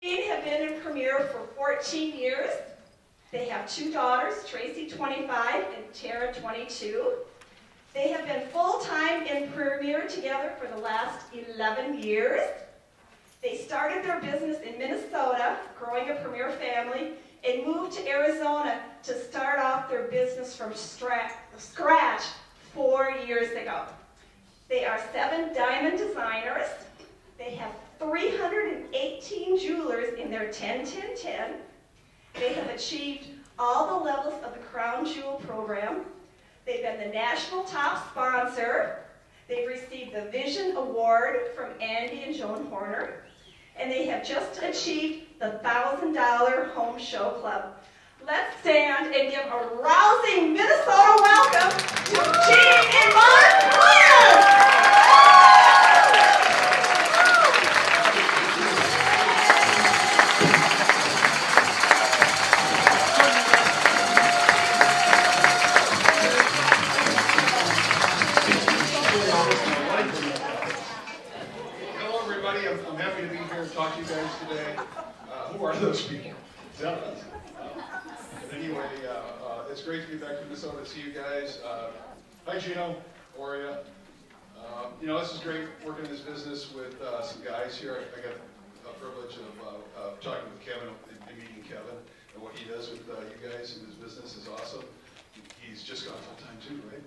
They have been in Premier for 14 years. They have 2 daughters, Tracy 25 and Tara 22. They have been full-time in Premier together for the last 11 years. They started their business in Minnesota, growing a Premier family, and moved to Arizona to start off their business from scratch 4 years ago. They are 7 diamond designers. They have 318 jewelers in their 10-10-10. They have achieved all the levels of the Crown Jewel program. They've been the national top sponsor. They've received the Vision Award from Andy and Joan Horner. And they have just achieved the $1,000 Home Show Club. Let's stand and give a rousing Minnesota welcome to Jean and Flis! I'm happy to be here and talk to you guys today. Who are those people? Anyway, it's great to be back to Minnesota to see you guys. Hi, Gino. How are you? You know, this is great working in this business with some guys here. I got a privilege of talking with Kevin and meeting Kevin, and what he does with you guys in his business is awesome. He's just gone full-time too, right?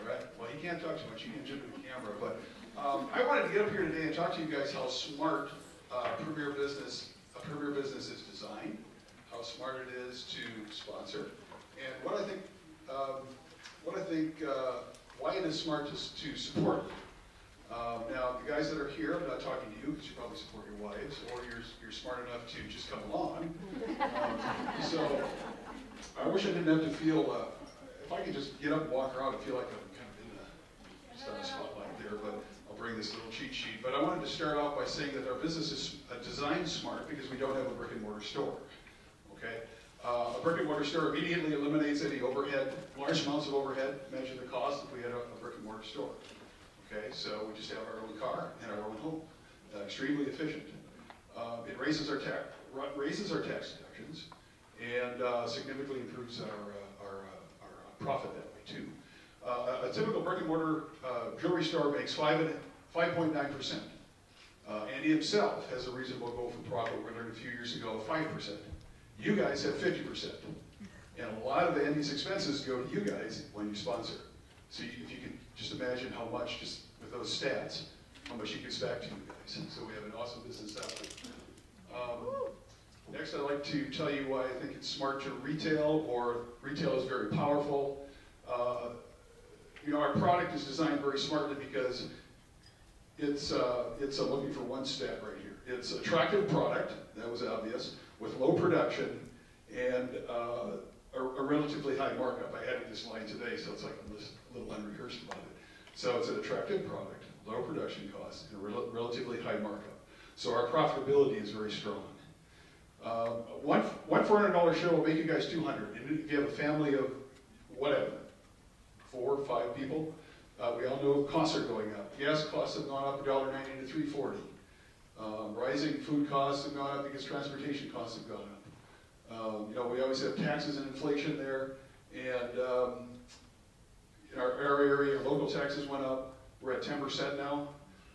All right. Well, he can't talk too much. He can jump in the camera, but I wanted to get up here today and talk to you guys how smart a Premier business is designed, how smart it is to sponsor, and what I think why it is smart to support. Now, the guys that are here, I'm not talking to you because you probably support your wives, or you're smart enough to just come along. So I wish I didn't have to feel. If I could just get up and walk around and feel like I'm kind of in a spotlight there, but I'll bring this little cheat sheet. But I wanted to start off by saying that our business is designed smart because we don't have a brick and mortar store. Okay, a brick and mortar store immediately eliminates any overhead, large amounts of overhead. Measure the cost if we had a brick and mortar store. Okay, so we just have our own car and our own home. Extremely efficient. It raises our tax deductions and significantly improves our profit that way too. A typical brick and mortar jewelry store makes 5.9%. Andy himself has a reasonable goal for profit. We learned a few years ago 5%. You guys have 50%. And a lot of Andy's expenses go to you guys when you sponsor. So if you can just imagine how much, just with those stats, how much he gets back to you guys. So we have an awesome business that way. Next, I'd like to tell you why I think it's smart to retail, or retail is very powerful. You know, our product is designed very smartly because it's looking for one stat right here. It's attractive product, that was obvious, with low production and a relatively high markup. I added this line today, so it's like a little unrehearsed about it. So it's an attractive product, low production cost, and a relatively high markup. So our profitability is very strong. One $400 show will make you guys $200. And if you have a family of whatever, 4 or 5 people, we all know costs are going up. Gas costs have gone up $1.90 to $3.40. Rising food costs have gone up because transportation costs have gone up. You know, we always have taxes and inflation there, and in our area, local taxes went up. We're at 10% now.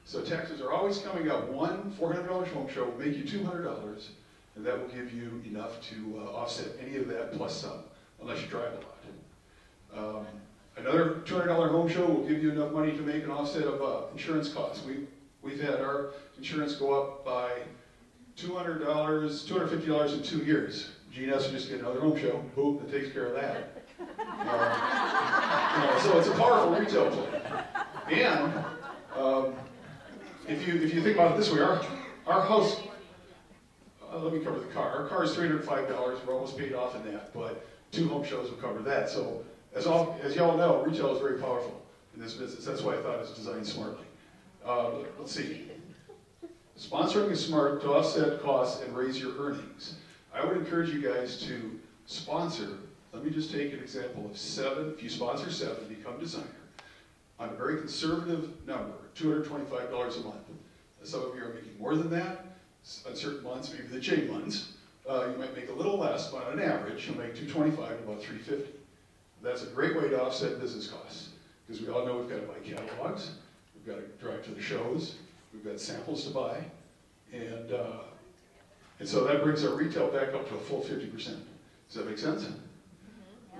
So taxes are always coming up. One $400 home show will make you $200. And that will give you enough to offset any of that plus some, unless you drive a lot. Another $200 home show will give you enough money to make an offset of insurance costs. We've had our insurance go up by $250 in 2 years. Gene has to just get another home show, boom, that takes care of that. You know, so it's a powerful retail play. And if you think about it this way, our house. Let me cover the car. Our car is $305. We're almost paid off in that, but 2 home shows will cover that. So as y'all know, retail is very powerful in this business. That's why I thought it was designed smartly. Let's see. Sponsoring is smart to offset costs and raise your earnings. I would encourage you guys to sponsor. Let me just take an example of 7. If you sponsor 7, become designer. On a very conservative number, $225 a month. Some of you are making more than that. On certain months, maybe the J months, you might make a little less, but on average, you'll make $225 to about $350. That's a great way to offset business costs, because we all know we've got to buy catalogs, we've got to drive to the shows, we've got samples to buy, and so that brings our retail back up to a full 50%. Does that make sense?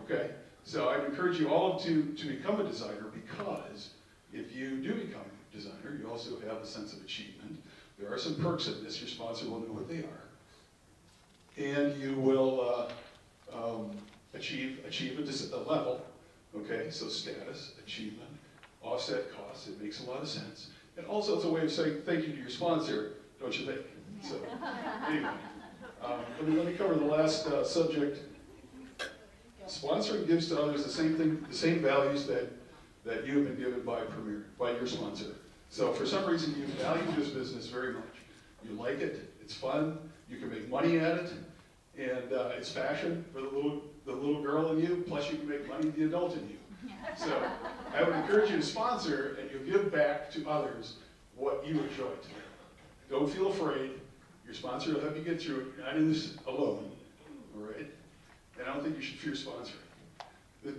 Okay, so I'd encourage you all to become a designer, because if you do become a designer, you also have a sense of achievement. There are some perks in this. Your sponsor will know what they are. And you will achieve a level, okay? So status, achievement, offset costs. It makes a lot of sense. And also it's a way of saying thank you to your sponsor, don't you think? So anyway, let me cover the last subject. Sponsoring gives to others the same thing, the same values that you have been given by Premier, by your sponsor. So for some reason you value this business very much. You like it, it's fun, you can make money at it, and it's passion for the little girl in you, plus you can make money the adult in you. So I would encourage you to sponsor, and you give back to others what you enjoy. Don't feel afraid. Your sponsor will help you get through it. You're not in this alone, all right? And I don't think you should fear sponsoring.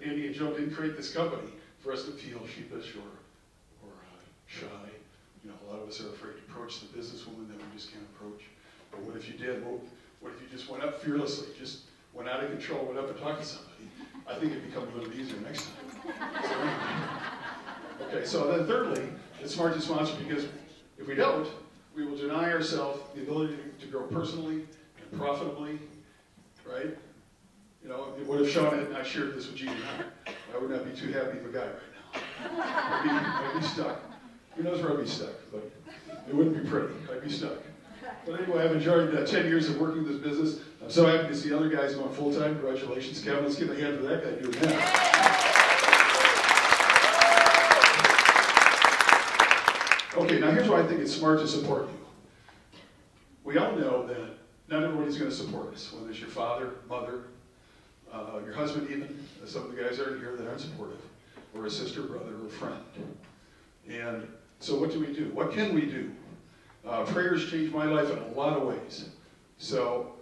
Andy and Joe didn't create this company for us to feel sheepish or shy. You know, a lot of us are afraid to approach the businesswoman that we just can't approach. But what if you did? What if you just went up fearlessly, just went out of control, went up and talked to somebody? I think it'd become a little easier next time. So anyway. Okay, so then thirdly, it's smart to sponsor, because if we don't, we will deny ourselves the ability to grow personally and profitably, right? You know, what if Sean had not shared this with Jean and I would not be too happy of a guy right now. I'd be stuck. Who knows where I'd be stuck, but it wouldn't be pretty. I'd be stuck. But anyway, I've enjoyed 10 years of working this business. I'm so happy to see other guys going full-time. Congratulations, Kevin. Let's give a hand for that guy doing that. Okay, now here's why I think it's smart to support you. We all know that not everybody's going to support us, whether it's your father, mother, your husband even. Some of the guys aren't here that aren't supportive, or a sister, brother, or friend. And so what do we do? What can we do? Prayers changed my life in a lot of ways. So,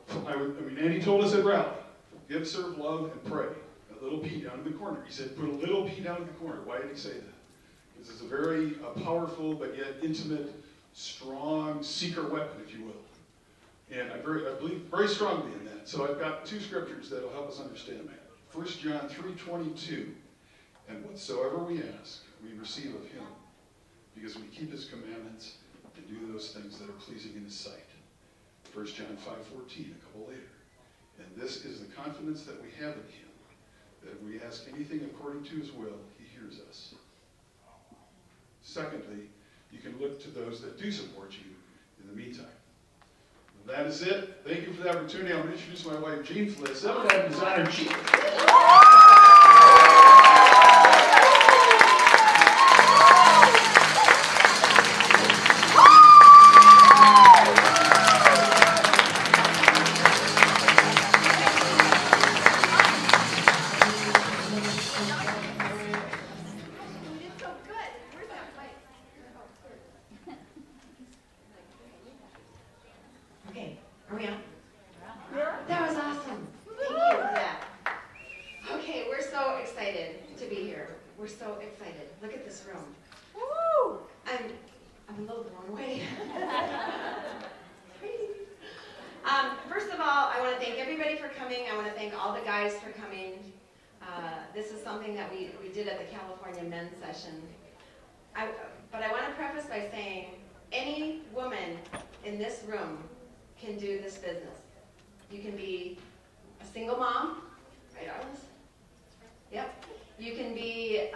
Andy told us at Rally, give, serve, love, and pray. A little P down in the corner. He said, put a little P down in the corner. Why did he say that? Because it's a very powerful, but yet intimate, strong, secret weapon, if you will. And I believe very strongly in that. So I've got two scriptures that will help us understand that. 1 John 3:22, and whatsoever we ask, we receive of him, because we keep his commandments and do those things that are pleasing in his sight. 1 John 5:14, a couple later. And this is the confidence that we have in him, that if we ask anything according to his will, he hears us. Secondly, you can look to those that do support you in the meantime. Well, that is it. Thank you for the opportunity. I'm going to introduce my wife, Jean Flis, designer chief. But I want to preface by saying any woman in this room can do this business. You can be a single mom, right, Arliss? Yep. You can be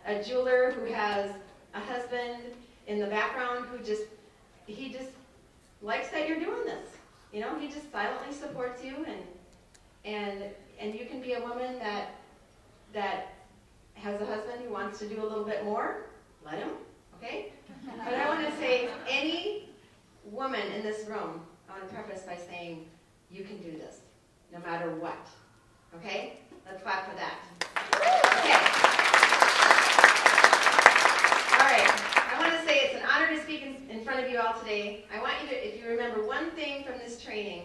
a jeweler who has a husband in the background who he just likes that you're doing this. You know, he just silently supports you, and you can be a woman that has a husband who wants to do a little bit more. Let him, okay? But I want to say any woman in this room, I want to preface by saying you can do this, no matter what. Okay? Let's clap for that. Okay. All right. I want to say it's an honor to speak in front of you all today. I want you to, if you remember one from this training,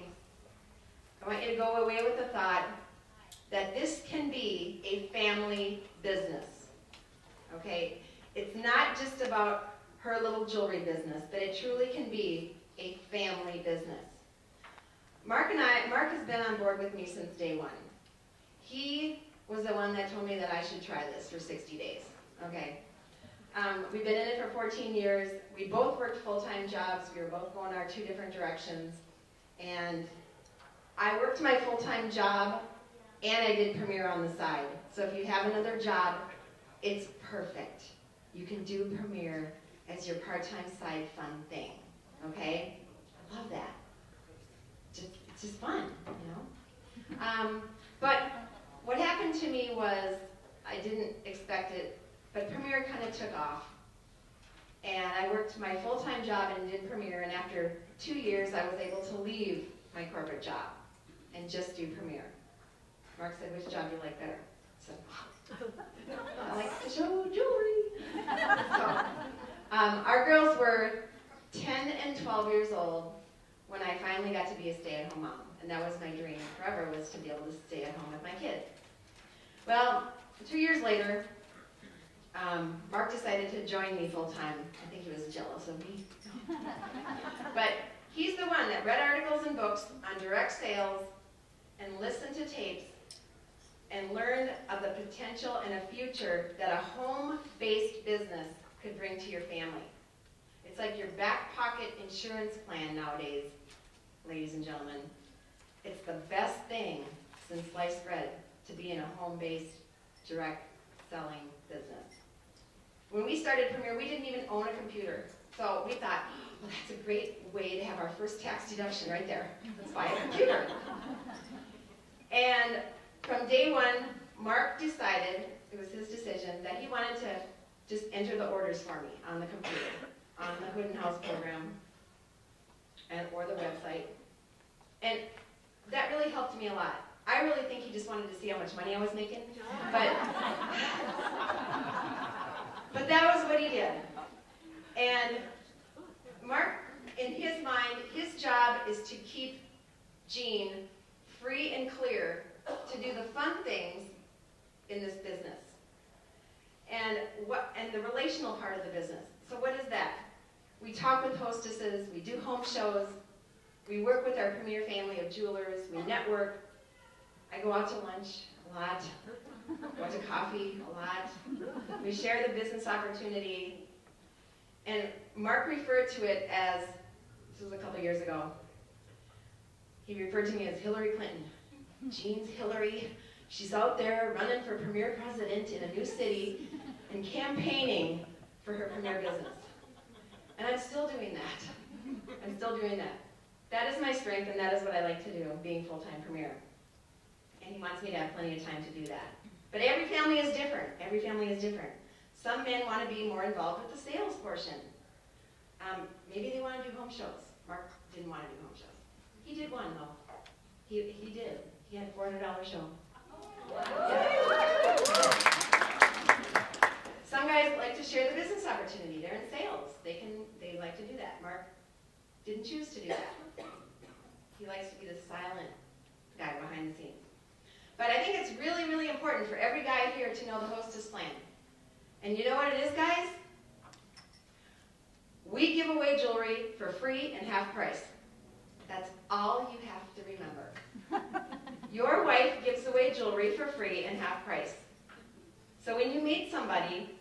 I want you to go away with the thought that this can be a family business. Okay? It's not just about her little jewelry business, but it truly can be a family business. Mark has been on board with me since day one. He was the one that told me that I should try this for 60 days. Okay? We've been in it for 14 years. We both worked full-time jobs. We were both going our two different directions. And I worked my full-time job, and I did Premier on the side. So if you have another job, it's perfect. You can do Premier as your part-time side fun thing. Okay? I love that. It's just fun, you know? But what happened to me was, I didn't expect it, but Premier kind of took off. And I worked my full-time job and did Premier, and after 2 years, I was able to leave my corporate job and just do Premier. Mark said, which job do you like better? I said, I like to show jewelry. So, our girls were 10 and 12 years old when I finally got to be a stay-at-home mom. And that was my dream forever, was to be able to stay at home with my kids. Well, 2 years later, Mark decided to join me full-time. I think he was jealous of me. But he's the one that read articles and books on direct sales and listened to tapes and learned of the potential and a future that a home-based business could bring to your family. It's like your back pocket insurance plan nowadays, ladies and gentlemen. It's the best thing since sliced bread to be in a home-based, direct selling business. When we started Premier, we didn't even own a computer. So we thought, well, that's a great way to have our first tax deduction right there. Let's buy a computer. And from day one, Mark decided, it was his decision, that he wanted to just enter the orders for me on the computer, on the Hood and House program, or the website. And that really helped me a lot. I really think he just wanted to see how much money I was making. But that was what he did. And Mark, in his mind, his job is to keep Jean free and clear to do the fun things in this business. And the relational part of the business. So what is that? We talk with hostesses, we do home shows, we work with our Premier family of jewelers, we network. I go out to lunch a lot, go out to coffee a lot. We share the business opportunity. And Mark referred to it as, this was a couple years ago, he referred to me as Hillary Clinton. Jean's Hillary. She's out there running for Premier President in a new city and campaigning for her Premier business. And I'm still doing that. I'm still doing that. That is my strength, and that is what I like to do, being full-time Premier. And he wants me to have plenty of time to do that. But every family is different. Every family is different. Some men want to be more involved with the sales portion. Maybe they want to do home shows. Mark didn't want to do home shows. He did one, though. He did. He had a $400 show. Yeah. Some guys like to share the business opportunity. They're in sales. They like to do that. Mark didn't choose to do that. He likes to be the silent guy behind the scenes. But I think it's really, really important for every guy here to know the hostess plan. And you know what it is, guys? We give away jewelry for free and half price. That's all you have to remember. Your wife gives away jewelry for free and half price. So when you meet somebody,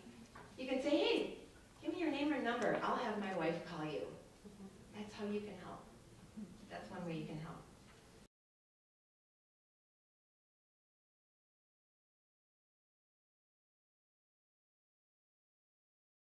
you can say, hey, give me your name or number. I'll have my wife call you. That's how you can help. That's one way you can help.